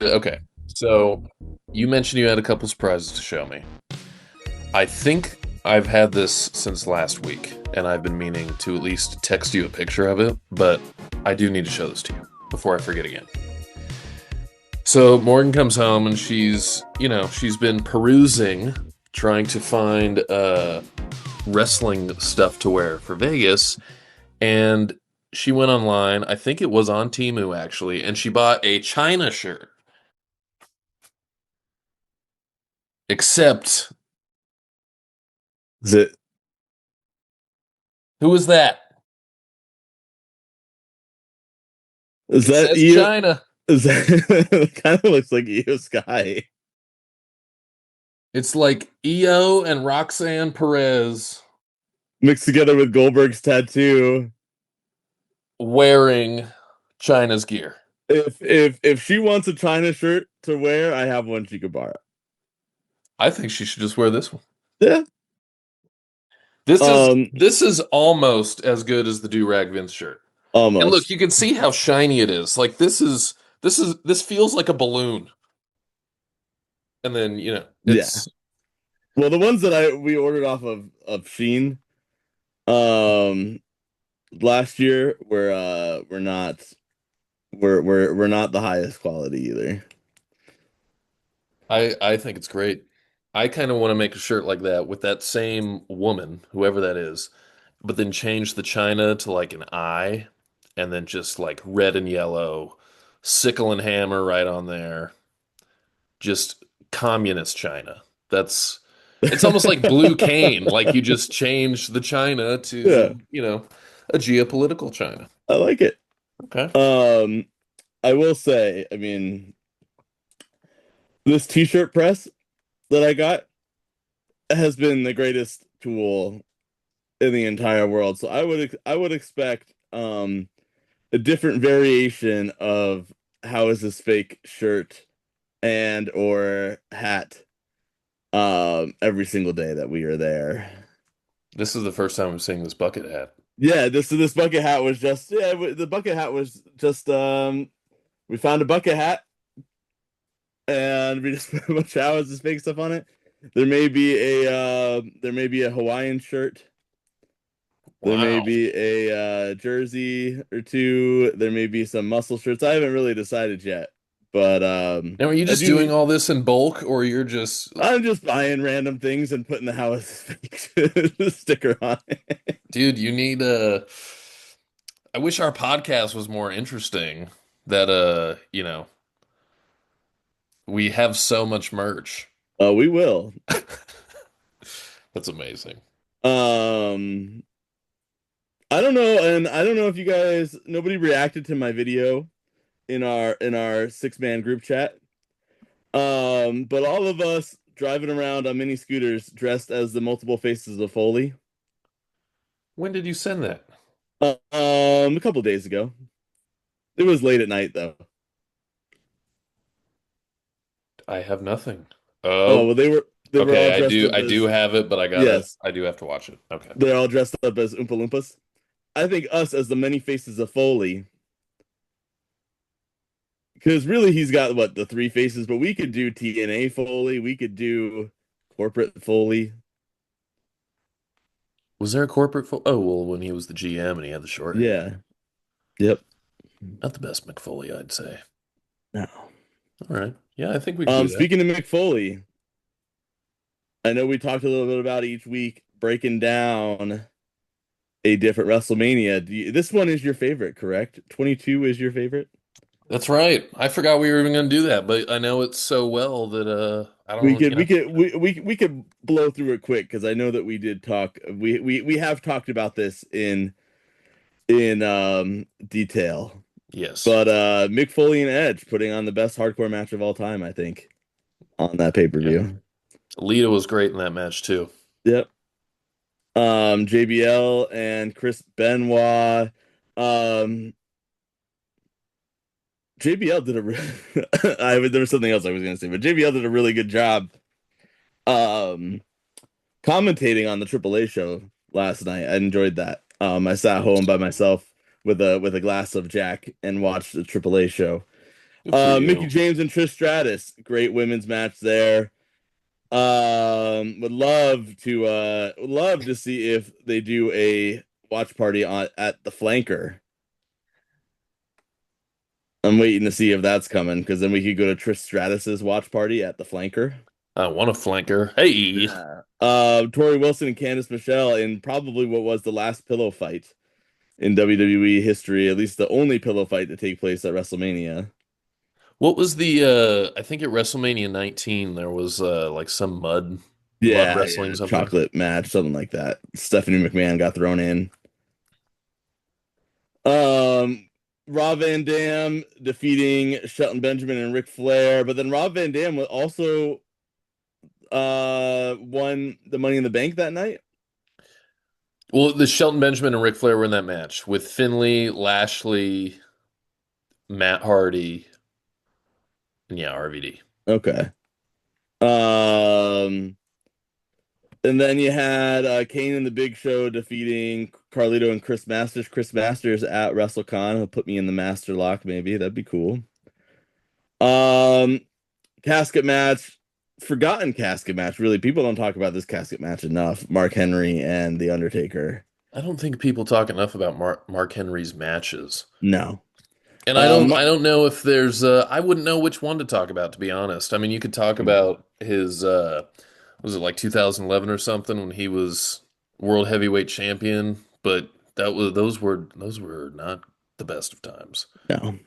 Okay, so you mentioned you had a couple surprises to show me. I think I've had this since last week, and I've been meaning to at least text you a picture of it, but I do need to show this to you before I forget again. So Morgan comes home and she's been perusing, trying to find wrestling stuff to wear for Vegas, and she went online. I think it was on Temu actually, and she bought a China shirt. Except, Is it who is that? is It that says you? China. Is that it kind of looks like Io Sky It's like Io and Roxanne Perez mixed together with Goldberg's tattoo? wearing China's gear. If she wants a China shirt to wear, I have one she could borrow. I think she should just wear this one. Yeah. This is Um. this is almost as good as the Do-Rag Vince shirt. And look, Almost. you can see how shiny it is. Like this feels like a balloon. And then, Yeah. it's Well, the ones that we ordered off of Sheen, um, last year were not we're not the highest quality either. I think it's great. I kind of want to make a shirt like that with that same woman, whoever that is, but then change the China to like an eye and then just like red and yellow, sickle and hammer right on there. Just communist China. That's it's almost like blue cane, like you just change the China Yeah, to, a geopolitical China. I like it. Okay. Um, I will say, I mean, this t-shirt press that I got has been the greatest tool in the entire world. So I would expect a different variation of how is this fake shirt and or hat every single day that we are there. This is the first time I'm seeing this bucket hat. Yeah, this bucket hat was just the bucket hat was just we found a bucket hat and we just put a bunch of hours of fake stuff on it. There may be a Hawaiian shirt. There may Wow. be a jersey or two. There may be some muscle shirts. I haven't really decided yet, but Now, are you I just doing do. all this in bulk, or you're just, I'm just buying random things and putting the house sticker on it. dude, you need a. I wish our podcast was more interesting. That we have so much merch. We will. That's amazing. Um, I don't know, and I don't know if you guys. Nobody reacted to my video in our six-man group chat. But all of us driving around on mini scooters dressed as the multiple faces of Foley. When did you send that? A couple days ago. It was late at night though. I have nothing. Oh Oh, well, they were all okay. I dressed do. up I do as have it, but yes, I do have to watch it. Okay. they're all dressed up as Oompa Loompas. I think us as the many faces of Foley, because really he's got what the three faces, but we could do TNA Foley, we could do corporate Foley. Was there a corporate? Oh well, when he was the GM and he had the short hair. Yeah. Yep. Not the best McFoley, I'd say. No. All right. Yeah, I think we could do that. Speaking of Mick Foley, I know we talked a little bit about each week breaking down a different WrestleMania. This one is your favorite, correct? 22 is your favorite? That's right. I forgot we were even going to do that, but I know it so well that I We don't, could we could we could blow through it quick because I know that we did talk we have talked about this in detail. yes. But Mick Foley and Edge putting on the best hardcore match of all time, I think, on that Yep. pay-per-view. Lita was great in that match too. Yep. JBL and Chris Benoit. Um JBL did a there was something else I was gonna say, but JBL did a really good job um commentating on the AAA show last night. I enjoyed that. I sat home by myself with a glass of Jack and watched the AAA show. Good for Mickey you. James and Trish Stratus, great women's match there. Would love to see if they do a watch party on at the Flanker. I'm waiting to see if that's coming because then we could go to Trish Stratus's watch party at the Flanker. I want a flanker. Hey, Yeah. Tori Wilson and Candice Michelle in probably what was the last pillow fight in WWE history, at least the only pillow fight to take place at WrestleMania. what was the I think at WrestleMania 19 there was like some mud Yeah, wrestling yeah, something. chocolate match, something like that. Stephanie McMahon got thrown in. Um, Rob Van Dam defeating Shelton Benjamin and Ric Flair, but then Rob Van Dam also won the Money in the Bank that night. Well, the Shelton Benjamin and Ric Flair were in that match with Finley, Lashley, Matt Hardy, and yeah, RVD. Okay. Um, and then you had Kane and the Big Show defeating Carlito and Chris Masters. Chris Masters at WrestleCon. He'll put me in the Master Lock, maybe. That'd be cool. Um, Casket match, forgotten casket match. Really, people don't talk about this casket match enough. Mark Henry and The Undertaker. I don't think people talk enough about Mark Henry's matches. No. And Um, I don't know if there's I wouldn't know which one to talk about, to be honest. I mean, you could talk about his was it like 2011 or something when he was world heavyweight champion, but those were not the best of times. no.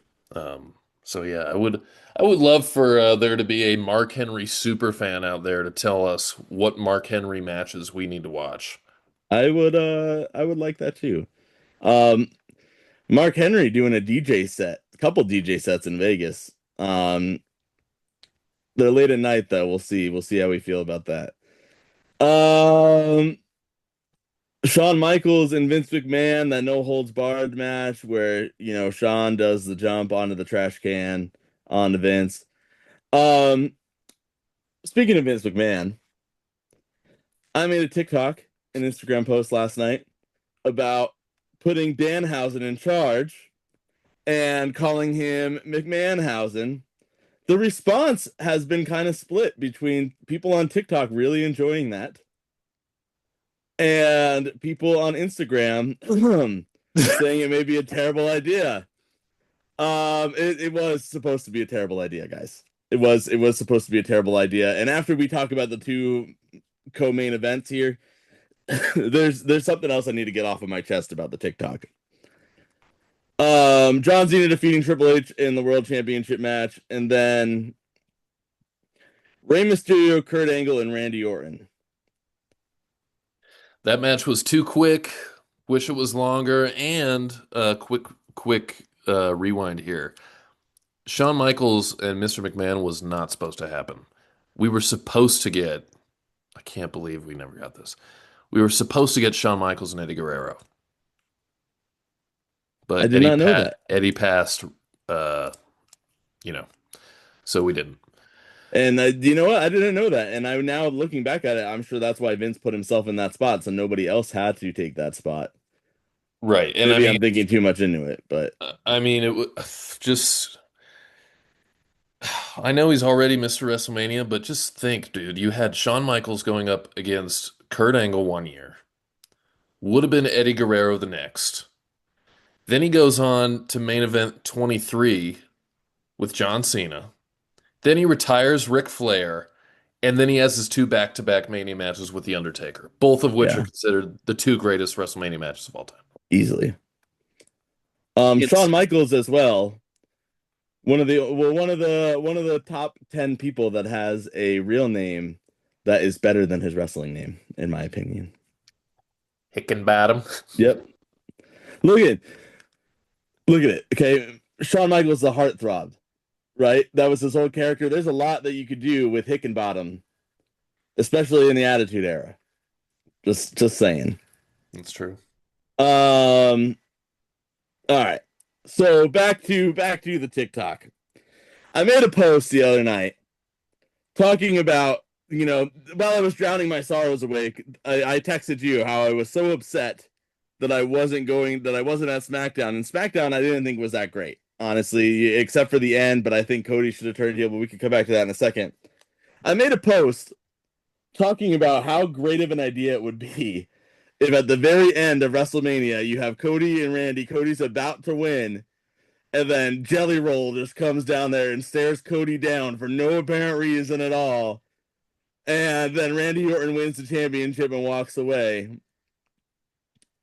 So yeah, I would love for there to be a Mark Henry super fan out there to tell us what Mark Henry matches we need to watch. I would like that too. Um, Mark Henry doing a DJ set, a couple DJ sets in Vegas. They're late at night though. We'll see. We'll see how we feel about that. Um, Shawn Michaels and Vince McMahon, that no holds barred match where, Shawn does the jump onto the trash can onto Vince. Um, Speaking of Vince McMahon, I made a TikTok and Instagram post last night about putting Danhausen in charge and calling him McMahon-Hausen. The response has been kind of split between people on TikTok really enjoying that and people on Instagram saying it may be a terrible idea. It was supposed to be a terrible idea, guys. It was supposed to be a terrible idea. And after we talk about the two co-main events here, there's something else I need to get off of my chest about the TikTok. John Cena defeating Triple H in the World Championship match, and then Rey Mysterio, Kurt Angle, and Randy Orton. That match was too quick. Wish it was longer. And quick rewind here. Shawn Michaels and Mr. McMahon was not supposed to happen. We were supposed to get. I can't believe we never got this. We were supposed to get Shawn Michaels and Eddie Guerrero, I but did not know that. Eddie passed. You know, so we didn't. And you know what? I didn't know that. And I'm now looking back at it, I'm sure that's why Vince put himself in that spot, so nobody else had to take that spot. Right, and Maybe I'm thinking too much into it, but I mean, it was just. I know he's already Mr. WrestleMania, but just think, dude, you had Shawn Michaels going up against Kurt Angle one year. Would have been Eddie Guerrero the next. Then he goes on to main event 23 with John Cena. Then he retires Ric Flair. And then he has his two back-to-back Mania matches with The Undertaker, both of which are yeah, considered the two greatest WrestleMania matches of all time. easily. It's Shawn Michaels as well. One of the top 10 people that has a real name that is better than his wrestling name, in my opinion. Hickenbottom. Yep. Look at it. Okay. Shawn Michaels, the heartthrob, right? That was his whole character. There's a lot that you could do with Hickenbottom, especially in the Attitude Era. Just saying. That's true. All right. So back to the TikTok. I made a post the other night talking about, while I was drowning my sorrows awake, I texted you how I was so upset that I wasn't at SmackDown. And SmackDown I didn't think was that great. honestly, except for the end. But I think Cody should have turned heel. But we can come back to that in a second. I made a post talking about how great of an idea it would be if at the very end of WrestleMania you have Cody and Randy. Cody's about to win, and then Jelly Roll just comes down there and stares Cody down for no apparent reason at all. And then Randy Orton wins the championship and walks away.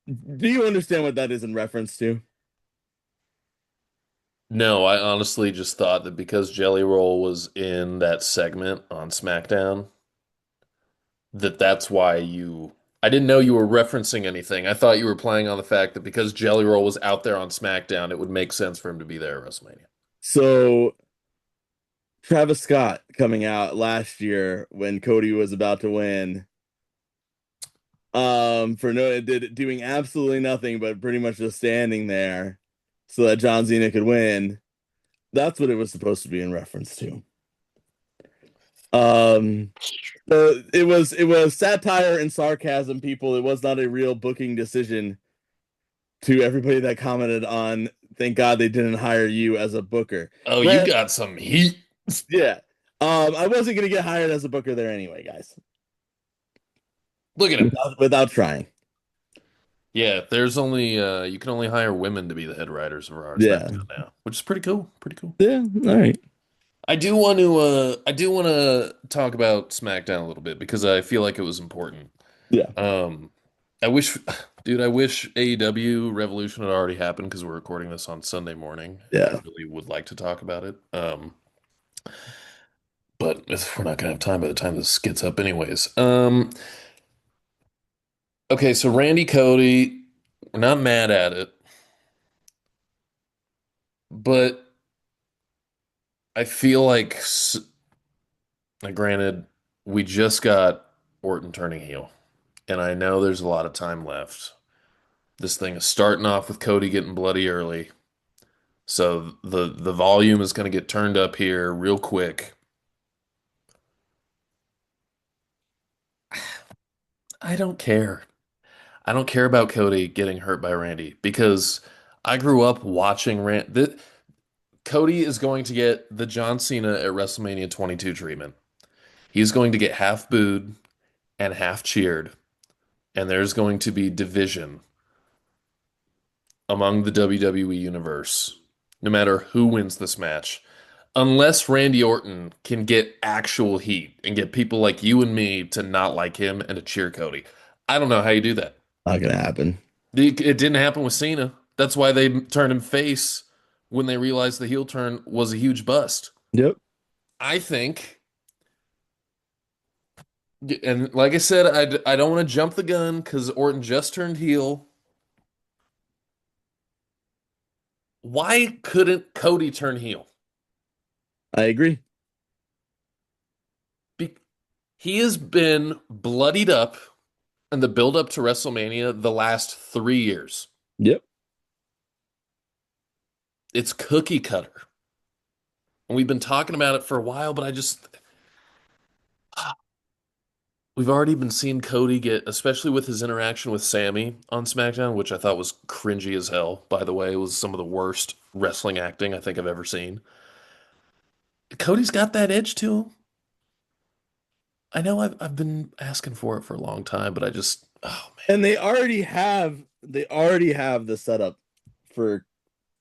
Do you understand what that is in reference to? No, I honestly just thought that because Jelly Roll was in that segment on SmackDown, that's why you. I didn't know you were referencing anything. I thought you were playing on the fact that because Jelly Roll was out there on SmackDown, it would make sense for him to be there at WrestleMania. So Travis Scott coming out last year when Cody was about to win, for no doing absolutely nothing but pretty much just standing there so that John Cena could win. That's what it was supposed to be in reference to. Um, so it was satire and sarcasm, people. It was not a real booking decision to everybody that commented on. Thank God they didn't hire you as a booker. Oh, you But got some heat. yeah, I wasn't gonna get hired as a booker there anyway, guys. Look at him. Without trying. Yeah, there's only you can only hire women to be the head writers of Raw and Yeah. SmackDown now, which is pretty cool. Pretty cool. Yeah. All right. I do want to talk about SmackDown a little bit because I feel like it was important. Yeah. Um, I wish, dude, I wish AEW Revolution had already happened because we're recording this on Sunday morning, and I Yeah. really would like to talk about it. But we're not gonna have time by the time this gets up, anyways. Okay, so Randy Cody, we're not mad at it, but I feel like, granted, we just got Orton turning heel, and I know there's a lot of time left. This thing is starting off with Cody getting bloody early. So the volume is going to get turned up here real quick. I don't care. I don't care about Cody getting hurt by Randy because I grew up watching Cody is going to get the John Cena at WrestleMania 22 treatment. He's going to get half booed and half cheered, and there's going to be division among the WWE universe, no matter who wins this match. Unless Randy Orton can get actual heat and get people like you and me to not like him and to cheer Cody. I don't know how you do that. Not gonna happen. It didn't happen with Cena. That's why they turned him face when they realized the heel turn was a huge bust. Yep. I think, and like I said, I don't want to jump the gun because Orton just turned heel. Why couldn't Cody turn heel? I agree. Be he has been bloodied up in the build up to WrestleMania the last 3 years. Yep. It's cookie cutter. And we've been talking about it for a while, but we've already been seeing Cody get, especially with his interaction with Sammy on SmackDown, which I thought was cringy as hell, by the way. It was some of the worst wrestling acting I think I've ever seen. Cody's got that edge to him. I know I've been asking for it for a long time, but oh man. And they already have the setup for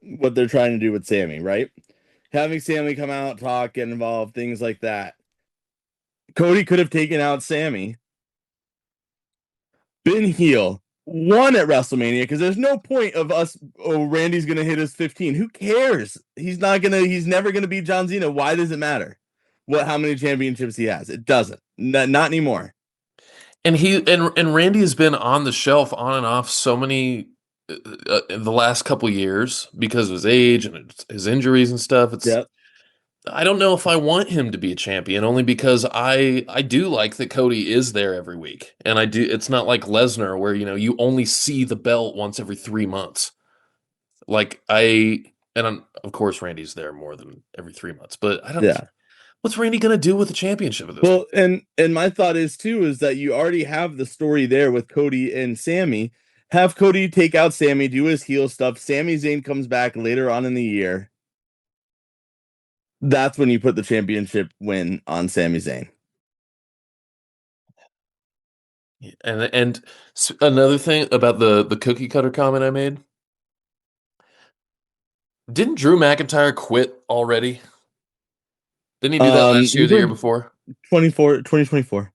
what they're trying to do with Sammy, right? Having Sammy come out, talk, get involved, things like that. Cody could have taken out Sammy, been heel, won at WrestleMania because there's no point of us. Oh, Randy's gonna hit his 15. Who cares? He's not gonna. He's never gonna beat John Cena. Why does it matter? How many championships he has? It doesn't. Not anymore. And Randy has been on the shelf on and off so many in the last couple years because of his age and his injuries and stuff. Yeah. I don't know if I want him to be a champion only because I do like that Cody is there every week. And I do it's not like Lesnar where you only see the belt once every 3 months. Of course Randy's there more than every 3 months, but I don't Yeah. what's Randy going to do with the championship of this? Well, and my thought is too is that you already have the story there with Cody and Sammy. Have Cody take out Sammy, do his heel stuff. Sami Zayn comes back later on in the year. that's when you put the championship win on Sami Zayn. And another thing about the cookie cutter comment I made. Didn't Drew McIntyre quit already? Didn't he do that last year, He or the year quit before? 2024.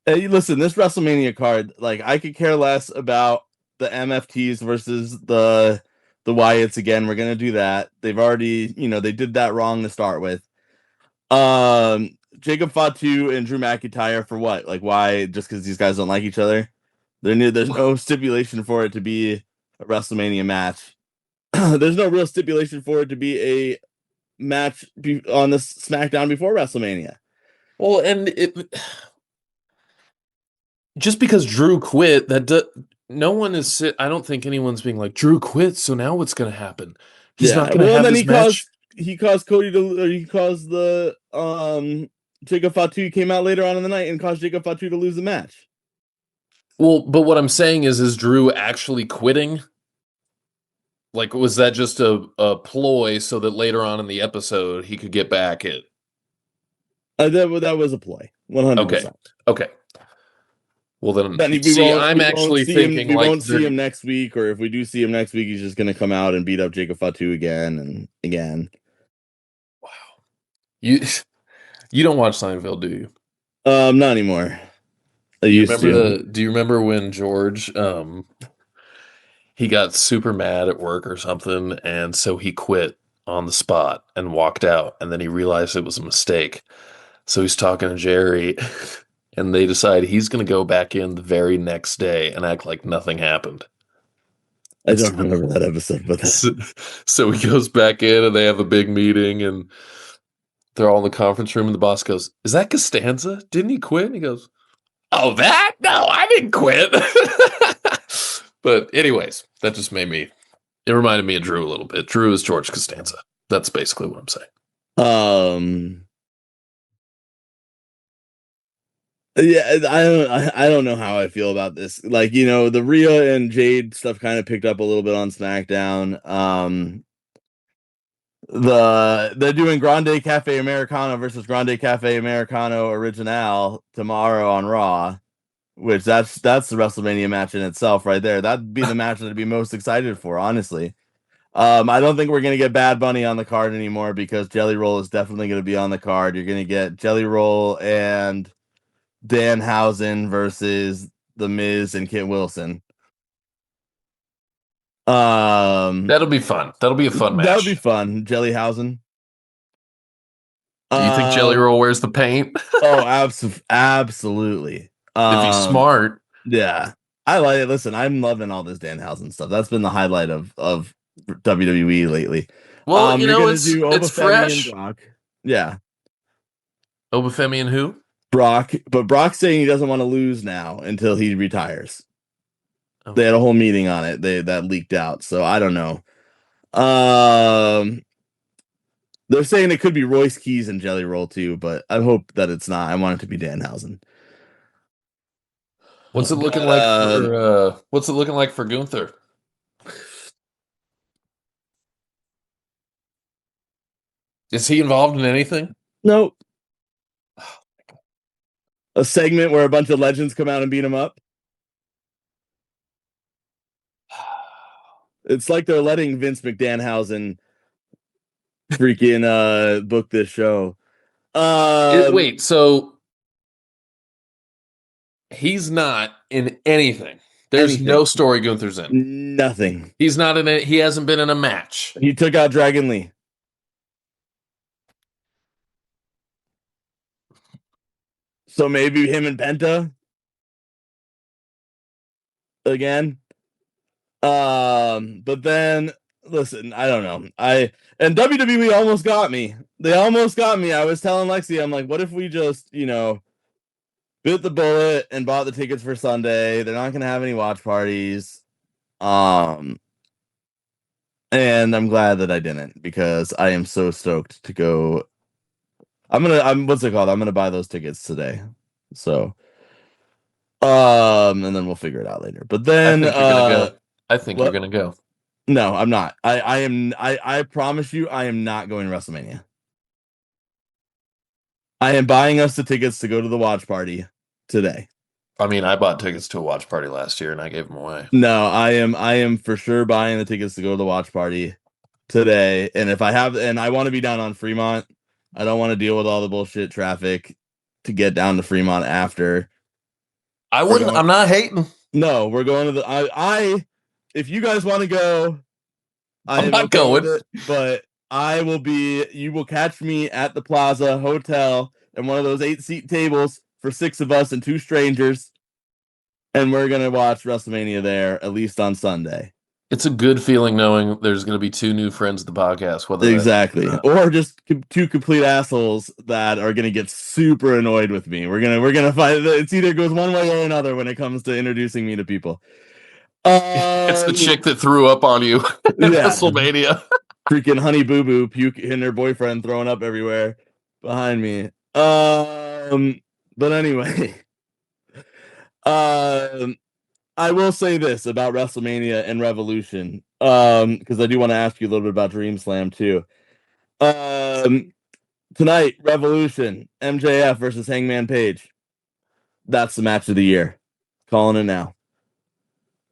Hey, listen, this WrestleMania card, like I could care less about the MFTs versus the Wyatts again. We're gonna do that. They've already, they did that wrong to start with. Jacob Fatu and Drew McIntyre for what? Like why? Just because these guys don't like each other? There's no stipulation for it to be a WrestleMania match. There's no real stipulation for it to be a match on the SmackDown before WrestleMania. Well, and just because Drew quit, no one is. I don't think anyone's being like Drew quit, so now what's going to happen? He's not Yeah, going to well, and have then his match. he caused Cody to, or he caused the Jacob Fatu came out later on in the night and caused Jacob Fatu to lose the match. Well, but what I'm saying is Drew actually quitting? Like, was that just a ploy so that later on in the episode he could get back at? That was a ploy, 100%. Okay. Well, then, Then see, I'm actually thinking we like won't see him next week, or if we do see him next week, he's just gonna come out and beat up Jacob Fatu again and again. wow, you you don't watch Seinfeld, do you? Not anymore. I used to. Do you remember when George he got super mad at work or something, and so he quit on the spot and walked out, and then he realized it was a mistake. So he's talking to Jerry, and they decide he's going to go back in the very next day and act like nothing happened. I don't remember that episode, but so he goes back in, and they have a big meeting, and they're all in the conference room, and the boss goes, "Is that Costanza? Didn't he quit?" And he goes, "Oh, that? No, I didn't quit." But anyways, that just it reminded me of Drew a little bit. Drew is George Costanza. That's basically what I'm saying. Yeah, I don't know how I feel about this. Like, the Rhea and Jade stuff kind of picked up a little bit on SmackDown. They're doing Grande Cafe Americano versus Grande Cafe Americano Original tomorrow on Raw, which that's the WrestleMania match in itself right there. That'd be the match that I'd be most excited for, honestly. I don't think we're gonna get Bad Bunny on the card anymore because Jelly Roll is definitely gonna be on the card. You're gonna get Jelly Roll and Danhausen versus The Miz and Kit Wilson. That'll be fun. That'll be a fun match. That'll be fun. Jellyhausen. Do you think Jelly Roll wears the paint? Oh, absolutely. If he's smart. Yeah. I like it. Listen, I'm loving all this Danhausen stuff. That's been the highlight of WWE lately. Well, it's fresh. And Brock. Yeah. Obafemi and who? Brock. But Brock's saying he doesn't want to lose now until he retires. Oh. They had a whole meeting on it. That leaked out. So I don't know. They're saying it could be Royce Keys and Jelly Roll too, but I hope that it's not. I want it to be Danhausen. What's it looking like for Gunther? Is he involved in anything? Nope. A segment where a bunch of legends come out and beat him up. It's like they're letting Vince McDanhausen freaking book this show. Wait, so he's not in anything. There's no story Gunther's in. Nothing. He's not in it. He hasn't been in a match. He took out Dragon Lee. So maybe him and Penta again. But then listen, I don't know. And WWE almost got me. They almost got me. I was telling Lexi, I'm like, what if we just, bit the bullet and bought the tickets for Sunday? They're not gonna have any watch parties. And I'm glad that I didn't because I am so stoked to go. What's it called? I'm gonna buy those tickets today. So and then we'll figure it out later. But then I think you're gonna go. No, I'm not. I promise you, I am not going to WrestleMania. I am buying us the tickets to go to the watch party today. I mean, I bought tickets to a watch party last year and I gave them away. No, I am for sure buying the tickets to go to the watch party today. And if I have, and I want to be down on Fremont. I don't want to deal with all the bullshit traffic to get down to Fremont after. I We're wouldn't. going. I'm not hating. No, we're going to the. If you guys want to go, I I'm am not okay with going. it. But I will be. You will catch me at the Plaza Hotel in one of those 8-seat tables for 6 of us and 2 strangers, and we're gonna watch WrestleMania there at least on Sunday. It's a good feeling knowing there's going to be 2 new friends of the podcast. Whether that Exactly. Or just 2 complete assholes that are gonna get super annoyed with me. We're gonna find it's either goes one way or another when it comes to introducing me to people. it's the chick that threw up on you at Yeah. WrestleMania. Freaking Honey Boo Boo puke and her boyfriend throwing up everywhere behind me. But anyway. I will say this about WrestleMania and Revolution. Because I do want to ask you a little bit about Dream Slam too. Tonight, Revolution, MJF versus Hangman Page. That's the match of the year. Calling it now.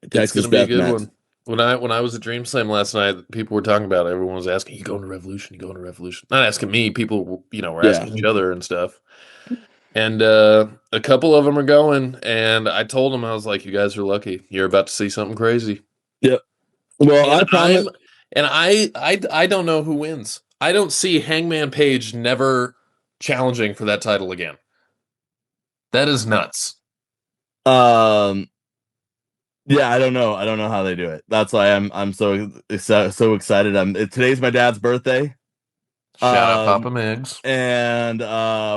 It's Texas going to be a Death good Match. one. When I was at Dream Slam last night, people were talking about it. Everyone was asking, "You going to Revolution? You going to Revolution?" Not asking me. People, were asking each other and stuff. And a couple of them are going, and I told them, I was like, "You guys are lucky. You're about to see something crazy." Yep. Well, And I promise. I don't know who wins. I don't see Hangman Page never challenging for that title again. That is nuts. Um. Yeah, I don't know. I don't know how they do it. That's why I'm so excited. Today's my dad's birthday. Shout out Papa Migs. And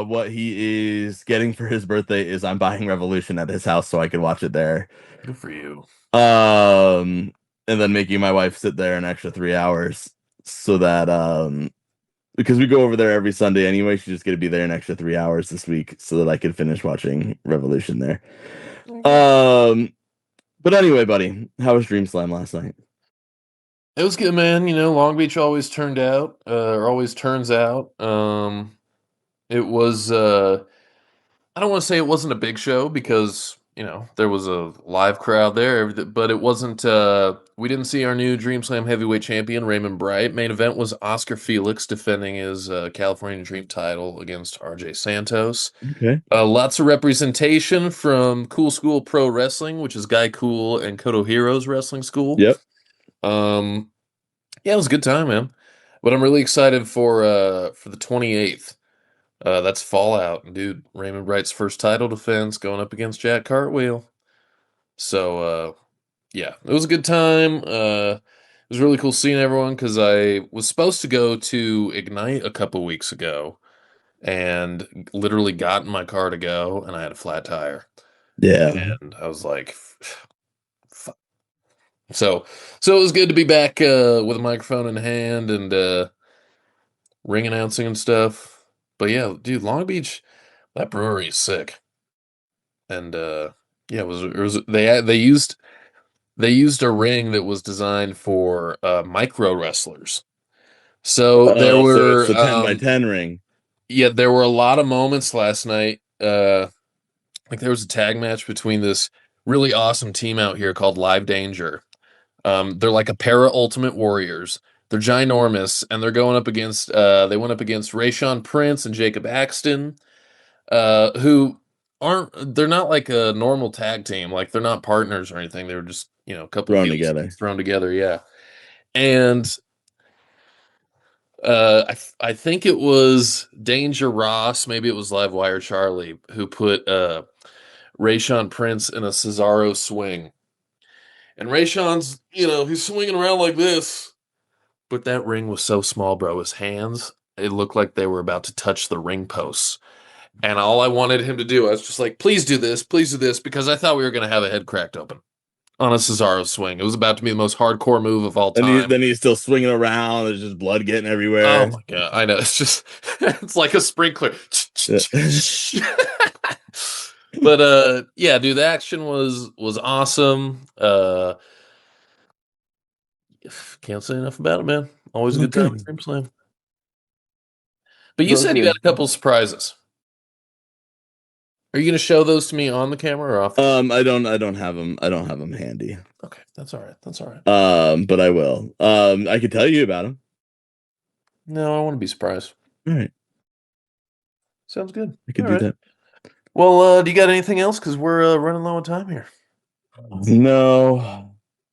what he is getting for his birthday is I'm buying Revolution at his house so I can watch it there. Good for you. And then making my wife sit there an extra 3 hours so that because we go over there every Sunday anyway, she's just gonna be there an extra 3 hours this week so that I can finish watching Revolution there. But anyway, buddy, how was Dream Slam last night? It was good, man. Long Beach always turned out, or always turns out. It was. I don't want to say it wasn't a big show because there was a live crowd there, but it wasn't. We didn't see our new Dream Slam heavyweight champion Raymond Bright. Main event was Oscar Felix defending his California Dream title against R.J. Santos. Okay. Lots of representation from Cool School Pro Wrestling, which is Guy Cool and Koto Heroes Wrestling School. Yep. Yeah, it was a good time, man. But I'm really excited for the 28th. That's Fallout, dude. Raymond Bright's first title defense going up against Jack Cartwheel. So yeah, it was a good time. It was really cool seeing everyone because I was supposed to go to Ignite a couple weeks ago, and literally got in my car to go, and I had a flat tire. Yeah. And I was like, fuck. So it was good to be back with a microphone in hand and ring announcing and stuff. But yeah, dude, Long Beach, that brewery is sick. And yeah, they used a ring that was designed for micro wrestlers. So there Oh, so it's were the 10 by 10 ring. yeah, there were a lot of moments last night. Like there was a tag match between this really awesome team out here called Live Danger. They're like a pair of Ultimate Warriors. They're ginormous, and they're going up against. They went up against Rayshawn Prince and Jacob Axton, who aren't. They're not like a normal tag team. Like they're not partners or anything. They were just a couple Thrown of heels together. thrown together. Yeah, and I think it was Danger Ross. Maybe it was Livewire Charlie who put Rayshawn Prince in a Cesaro swing. And Rayshawn's, he's swinging around like this. But that ring was so small, bro. His hands, it looked like they were about to touch the ring posts. And all I wanted him to do, I was just like, please do this, because I thought we were going to have a head cracked open on a Cesaro swing. It was about to be the most hardcore move of all time. Then he's still swinging around. There's just blood getting everywhere. Oh my God. I know. It's just, it's like a sprinkler. But yeah, dude, the action was awesome. Can't say enough about it, man. Always a good time at Dream Slam. But you So said you good. had a couple surprises. Are you going to show those to me on the camera or off? I don't have them. I don't have them handy. Okay, that's all right. That's all right. But I will. I could tell you about them. No, I want to be surprised. All right. Sounds good. I could All do right. that. Well, do you got anything else? Because we're running low on time here. No,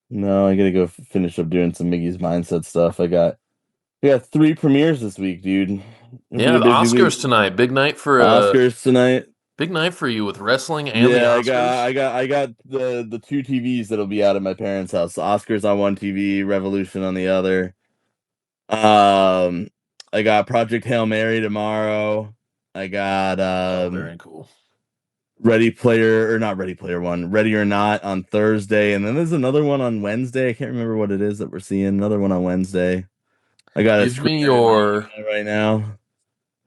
I gotta go finish up doing some Miggy's mindset stuff. We got 3 premieres this week, dude. Yeah, the Oscars tonight. Big night for Oscars tonight. Big night for you with wrestling and the Oscars. I got the 2 TVs that'll be out at my parents' house. The Oscars on one TV, Revolution on the other. I got Project Hail Mary tomorrow. I got very cool. Ready Player One, Ready or Not on Thursday, and then there's another one on Wednesday. I can't remember what it is that we're seeing. Another one on Wednesday. I got Give me your right now.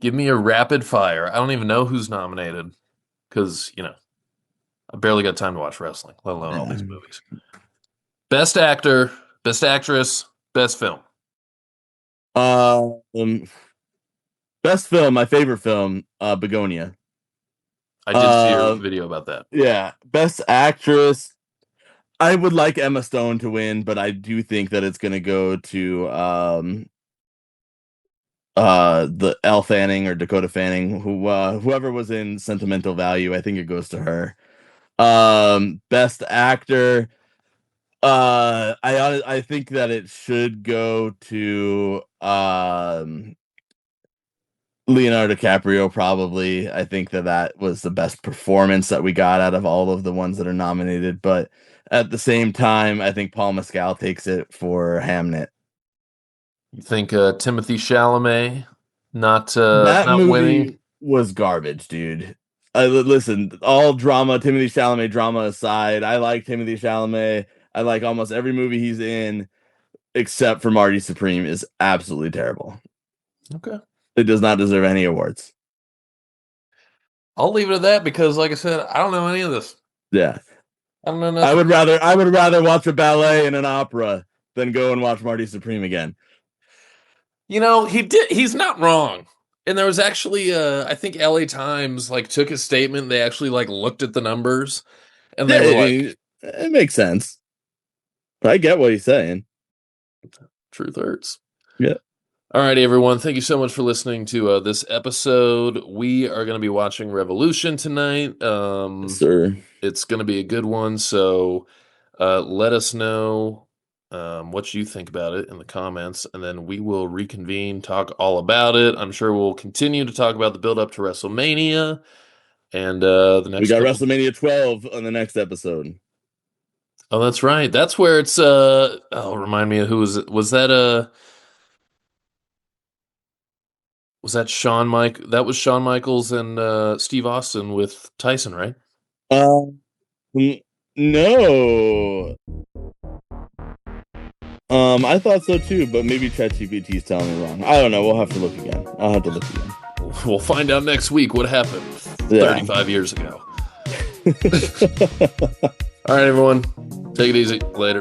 Give me a rapid fire. I don't even know who's nominated because I barely got time to watch wrestling, let alone all these movies. Best actor, best actress, best film. Best film, my favorite film, Begonia. I did see your video about that. Yeah, best actress. I would like Emma Stone to win, but I do think that it's going to go to the Elle Fanning or Dakota Fanning, whoever was in Sentimental Value. I think it goes to her. Best actor. I think that it should go to Leonardo DiCaprio, probably. I think that was the best performance that we got out of all of the ones that are nominated. But at the same time, I think Paul Mescal takes it for Hamnet. You think Timothy Chalamet not movie winning was garbage, dude. Listen, all drama, Timothy Chalamet drama aside, I like Timothy Chalamet. I like almost every movie he's in, except for Marty Supreme is absolutely terrible. Okay. It does not deserve any awards. I'll leave it at that because, like I said, I don't know any of this. Yeah. I don't know nothing. I would rather watch a ballet and an opera than go and watch Marty Supreme again. He's not wrong. And there was actually I think LA Times took a statement. They actually looked at the numbers and they were it makes sense. I get what he's saying. Truth hurts. Yeah. All right, everyone. Thank you so much for listening to this episode. We are going to be watching Revolution tonight. Sir. It's going to be a good one. So let us know what you think about it in the comments, and then we will reconvene, talk all about it. I'm sure we'll continue to talk about the build-up to WrestleMania. And the next we got WrestleMania 12 on the next episode. Oh, that's right. That's where it's remind me of who was it? Was that Shawn that was Shawn Michaels and Steve Austin with Tyson, right? No. I thought so too, but maybe ChatGPT is telling me wrong. I don't know. We'll have to look again. I'll have to look again. We'll find out next week what happened 35 years ago. All right, everyone. Take it easy. Later.